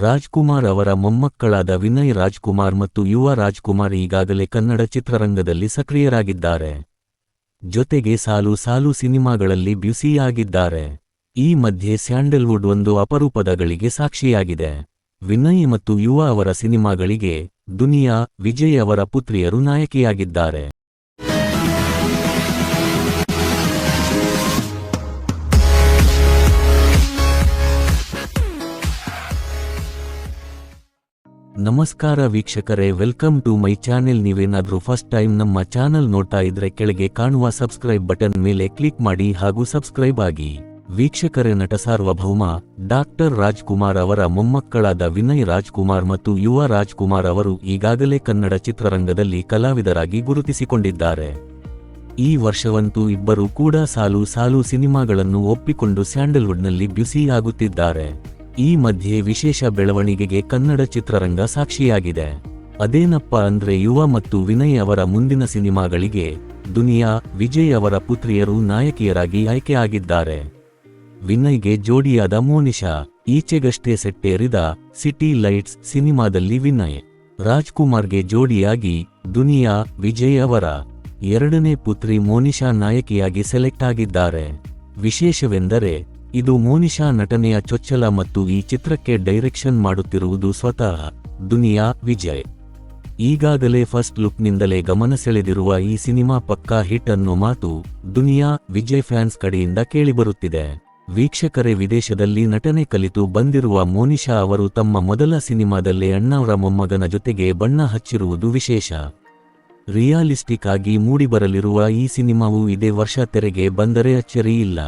ರಾಜ್ಕುಮಾರ್ ಅವರ ಮೊಮ್ಮಕ್ಕಳಾದ ವಿನಯ್ ರಾಜ್ಕುಮಾರ್ ಮತ್ತು ಯುವ ರಾಜ್ಕುಮಾರ್ ಈಗಾಗಲೇ ಕನ್ನಡ ಚಿತ್ರರಂಗದಲ್ಲಿ ಸಕ್ರಿಯರಾಗಿದ್ದಾರೆ. ಜೊತೆಗೆ ಸಾಲು ಸಾಲು ಸಿನಿಮಾಗಳಲ್ಲಿ ಬ್ಯುಸಿಯಾಗಿದ್ದಾರೆ. ಈ ಮಧ್ಯೆ ಸ್ಯಾಂಡಲ್ವುಡ್ ಒಂದು ಅಪರೂಪದ ಗಳಿಗೆ ಸಾಕ್ಷಿಯಾಗಿದೆ. ವಿನಯ್ ಮತ್ತು ಯುವ ಅವರ ಸಿನಿಮಾಗಳಿಗೆ ದುನಿಯಾ ವಿಜಯ್ ಅವರ ಪುತ್ರಿಯರು ನಾಯಕಿಯಾಗಿದ್ದಾರೆ. ನಮಸ್ಕಾರ ವೀಕ್ಷಕರೇ, ವೆಲ್ಕಮ್ ಟು ಮೈ ಚಾನೆಲ್. ನೀವೇನಾದ್ರೂ ಫಸ್ಟ್ ಟೈಮ್ ನಮ್ಮ ಚಾನೆಲ್ ನೋಡ್ತಾ ಇದ್ರೆ ಕೆಳಗೆ ಕಾಣುವ ಸಬ್ಸ್ಕ್ರೈಬ್ ಬಟನ್ ಮೇಲೆ ಕ್ಲಿಕ್ ಮಾಡಿ ಹಾಗೂ ಸಬ್ಸ್ಕ್ರೈಬ್ ಆಗಿ. ವೀಕ್ಷಕರೇ, ನಟ ಸಾರ್ವಭೌಮ ಡಾಕ್ಟರ್ ರಾಜ್ಕುಮಾರ್ ಅವರ ಮೊಮ್ಮಕ್ಕಳಾದ ವಿನಯ್ ರಾಜ್ಕುಮಾರ್ ಮತ್ತು ಯುವ ರಾಜ್ಕುಮಾರ್ ಅವರು ಈಗಾಗಲೇ ಕನ್ನಡ ಚಿತ್ರರಂಗದಲ್ಲಿ ಕಲಾವಿದರಾಗಿ ಗುರುತಿಸಿಕೊಂಡಿದ್ದಾರೆ. ಈ ವರ್ಷವಂತೂ ಇಬ್ಬರೂ ಕೂಡ ಸಾಲು ಸಾಲು ಸಿನಿಮಾಗಳನ್ನು ಒಪ್ಪಿಕೊಂಡು ಸ್ಯಾಂಡಲ್ವುಡ್ನಲ್ಲಿ ಬ್ಯುಸಿಯಾಗುತ್ತಿದ್ದಾರೆ. ಈ ಮಧ್ಯೆ ವಿಶೇಷ ಬೆಳವಣಿಗೆಗೆ ಕನ್ನಡ ಚಿತ್ರರಂಗ ಸಾಕ್ಷಿಯಾಗಿದೆ. ಅದೇನಪ್ಪ ಅಂದ್ರೆ, ಯುವ ಮತ್ತು ವಿನಯ್ ಅವರ ಮುಂದಿನ ಸಿನಿಮಾಗಳಿಗೆ ದುನಿಯಾ ವಿಜಯ್ ಅವರ ಪುತ್ರಿಯರು ನಾಯಕಿಯರಾಗಿ ಆಯ್ಕೆಯಾಗಿದ್ದಾರೆ. ವಿನಯ್ಗೆ ಜೋಡಿಯಾದ ಮೋನಿಶಾ ಈಚೆಗಷ್ಟೇ ಸೆಟ್ಟೇರಿದ ಸಿಟಿ ಲೈಟ್ಸ್ ಸಿನಿಮಾದಲ್ಲಿ ವಿನಯ್, ರಾಜ್ಕುಮಾರ್ಗೆ ಜೋಡಿಯಾಗಿ ದುನಿಯಾ ವಿಜಯ್ ಅವರ ಎರಡನೇ ಪುತ್ರಿ ಮೋನಿಶಾ ನಾಯಕಿಯಾಗಿ ಸೆಲೆಕ್ಟ್ ಆಗಿದ್ದಾರೆ. ವಿಶೇಷವೆಂದರೆ, ಇದು ಮೋನಿಶಾ ನಟನೆಯ ಚೊಚ್ಚಲ ಮತ್ತು ಈ ಚಿತ್ರಕ್ಕೆ ಡೈರೆಕ್ಷನ್ ಮಾಡುತ್ತಿರುವುದು ಸ್ವತಃ ದುನಿಯಾ ವಿಜಯ್. ಈಗಾಗಲೇ ಫಸ್ಟ್ ಲುಕ್ನಿಂದಲೇ ಗಮನ ಸೆಳೆದಿರುವ ಈ ಸಿನಿಮಾ ಪಕ್ಕಾ ಹಿಟ್ ಅನ್ನೋ ಮಾತು ದುನಿಯಾ ವಿಜಯ್ ಫ್ಯಾನ್ಸ್ ಕಡೆಯಿಂದ ಕೇಳಿಬರುತ್ತಿದೆ. ವೀಕ್ಷಕರೇ, ವಿದೇಶದಲ್ಲಿ ನಟನೆ ಕಲಿತು ಬಂದಿರುವ ಮೋನಿಶಾ ಅವರು ತಮ್ಮ ಮೊದಲ ಸಿನಿಮಾದಲ್ಲೇ ಅಣ್ಣಾವ್ರ ಮೊಮ್ಮಗನ ಜೊತೆಗೆ ಬಣ್ಣ ಹಚ್ಚಿರುವುದು ವಿಶೇಷ. ರಿಯಾಲಿಸ್ಟಿಕ್ ಆಗಿ ಮೂಡಿಬರಲಿರುವ ಈ ಸಿನಿಮಾವು ಇದೇ ವರ್ಷ ತೆರೆಗೆ ಬಂದರೆ ಅಚ್ಚರಿ ಇಲ್ಲ.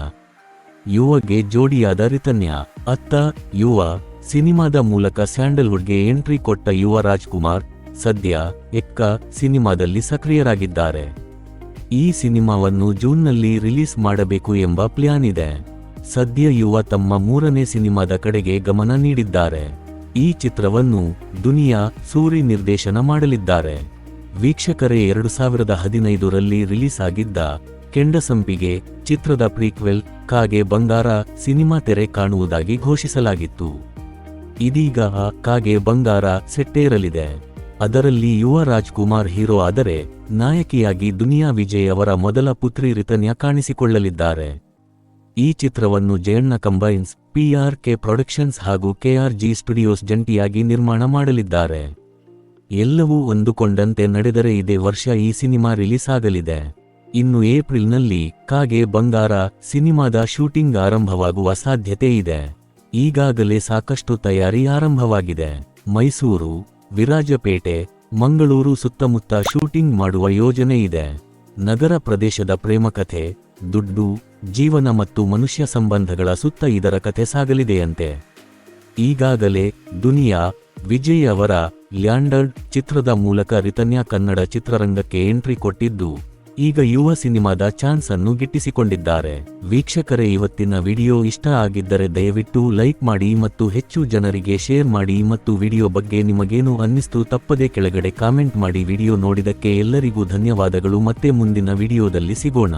ಯುವಗೆ ಜೋಡಿಯಾದ ರಿತನ್ಯಾ ಅತ್ತ ಯುವ ಸಿನಿಮಾದ ಮೂಲಕ ಸ್ಯಾಂಡಲ್ವುಡ್ಗೆ ಎಂಟ್ರಿ ಕೊಟ್ಟ ಯುವ ರಾಜ್ಕುಮಾರ್ ಸದ್ಯ ಎಕ್ಕ ಸಿನಿಮಾದಲ್ಲಿ ಸಕ್ರಿಯರಾಗಿದ್ದಾರೆ. ಈ ಸಿನಿಮಾವನ್ನು ಜೂನ್ನಲ್ಲಿ ರಿಲೀಸ್ ಮಾಡಬೇಕು ಎಂಬ ಪ್ಲಾನ್ ಇದೆ. ಸದ್ಯ ಯುವ ತಮ್ಮ ಮೂರನೇ ಸಿನಿಮಾದ ಕಡೆಗೆ ಗಮನ ನೀಡಿದ್ದಾರೆ. ಈ ಚಿತ್ರವನ್ನು ದುನಿಯಾ ಸೂರಿ ನಿರ್ದೇಶನ ಮಾಡಲಿದ್ದಾರೆ. ವೀಕ್ಷಕರೇ, 2015ರಲ್ಲಿ ರಿಲೀಸ್ ಆಗಿದ್ದ ಕೆಂಡಸಂಪಿಗೆ ಚಿತ್ರದ ಪ್ರೀಕ್ವೆಲ್ ಕಾಗೆ ಬಂಗಾರ ಸಿನಿಮಾ ತೆರೆ ಕಾಣುವುದಾಗಿ ಘೋಷಿಸಲಾಗಿತ್ತು. ಇದೀಗ ಕಾಗೆ ಬಂಗಾರ ಸೆಟ್ಟೇರಲಿದೆ. ಅದರಲ್ಲಿ ಯುವ ರಾಜ್ಕುಮಾರ್ ಹೀರೋ ಆದರೆ ನಾಯಕಿಯಾಗಿ ದುನಿಯಾ ವಿಜಯ್ ಅವರ ಮೊದಲ ಪುತ್ರಿ ರಿತನ್ಯಾ ಕಾಣಿಸಿಕೊಳ್ಳಲಿದ್ದಾರೆ. ಈ ಚಿತ್ರವನ್ನು ಜಯಣ್ಣ ಕಂಬೈನ್ಸ್, PRK ಪ್ರೊಡಕ್ಷನ್ಸ್ ಹಾಗೂ KRG ಸ್ಟುಡಿಯೋಸ್ ಜಂಟಿಯಾಗಿ ನಿರ್ಮಾಣ ಮಾಡಲಿದ್ದಾರೆ. ಎಲ್ಲವೂ ಅಂದುಕೊಂಡಂತೆ ನಡೆದರೆ ಇದೇ ವರ್ಷ ಈ ಸಿನಿಮಾ ರಿಲೀಸ್ ಆಗಲಿದೆ. ಇನ್ನು ಏಪ್ರಿಲ್ನಲ್ಲಿ ಕಾಗೆ ಬಂಗಾರ ಸಿನಿಮಾದ ಶೂಟಿಂಗ್ ಆರಂಭವಾಗುವ ಸಾಧ್ಯತೆ ಇದೆ. ಈಗಾಗಲೇ ಸಾಕಷ್ಟು ತಯಾರಿ ಆರಂಭವಾಗಿದೆ. ಮೈಸೂರು, ವಿರಾಜಪೇಟೆ, ಮಂಗಳೂರು ಸುತ್ತಮುತ್ತ ಶೂಟಿಂಗ್ ಮಾಡುವ ಯೋಜನೆ ಇದೆ. ನಗರ ಪ್ರದೇಶದ ಪ್ರೇಮಕಥೆ, ದುಡ್ಡು, ಜೀವನ ಮತ್ತು ಮನುಷ್ಯ ಸಂಬಂಧಗಳ ಸುತ್ತ ಇದರ ಕಥೆ ಸಾಗಲಿದೆಯಂತೆ. ಈಗಾಗಲೇ ದುನಿಯಾ ವಿಜಯ್ ಅವರ ಲ್ಯಾಂಡರ್ಡ್ ಚಿತ್ರದ ಮೂಲಕ ರಿತನ್ಯಾ ಕನ್ನಡ ಚಿತ್ರರಂಗಕ್ಕೆ ಎಂಟ್ರಿ ಕೊಟ್ಟಿದ್ದು, ಈಗ ಯುವ ಸಿನಿಮಾದ ಚಾನ್ಸ್ ಅನ್ನು ಗಿಟ್ಟಿಸಿಕೊಂಡಿದ್ದಾರೆ. ವೀಕ್ಷಕರೇ, ಇವತ್ತಿನ ವಿಡಿಯೋ ಇಷ್ಟ ಆಗಿದ್ದರೆ ದಯವಿಟ್ಟು ಲೈಕ್ ಮಾಡಿ ಮತ್ತು ಹೆಚ್ಚು ಜನರಿಗೆ ಶೇರ್ ಮಾಡಿ ಮತ್ತು ವಿಡಿಯೋ ಬಗ್ಗೆ ನಿಮಗೇನು ಅನ್ನಿಸ್ತು ತಪ್ಪದೆ ಕೆಳಗಡೆ ಕಾಮೆಂಟ್ ಮಾಡಿ. ವಿಡಿಯೋ ನೋಡಿದಕ್ಕೆ ಎಲ್ಲರಿಗೂ ಧನ್ಯವಾದಗಳು. ಮತ್ತೆ ಮುಂದಿನ ವಿಡಿಯೋದಲ್ಲಿ ಸಿಗೋಣ.